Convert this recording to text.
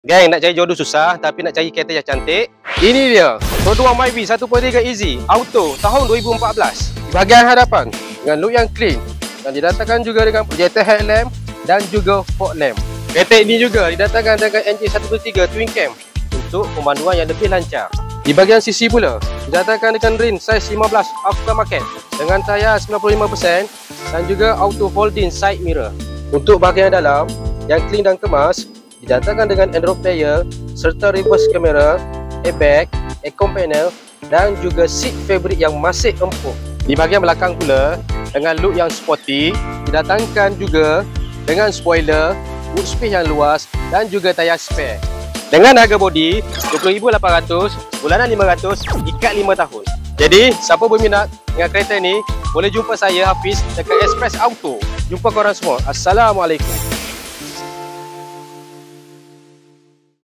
Gang, nak cari jodoh susah tapi nak cari kereta yang cantik. Ini dia, Road One Myvi 1.3 Easy Auto tahun 2014. Di bahagian hadapan dengan look yang clean dan didatangkan juga dengan projector headlamp dan juga fog lamp. Kereta ini juga didatangkan dengan enjin 1.3 twin cam untuk pemanduan yang lebih lancar. Di bahagian sisi pula, didatangkan dengan rim saiz 15 aftermarket dengan tayar 95% dan juga auto folding side mirror. Untuk bahagian dalam yang clean dan kemas, didatangkan dengan Android player serta reverse camera, airbag, aircon panel dan juga seat fabric yang masih empuk. Di bahagian belakang pula dengan look yang sporty, didatangkan juga dengan spoiler, boot space yang luas dan juga tayar spare. Dengan harga bodi RM20,800, bulanan RM500, ikat 5 tahun. Jadi, siapa berminat dengan kereta ini, boleh jumpa saya Hafiz dekat Express Auto. Jumpa korang semua. Assalamualaikum.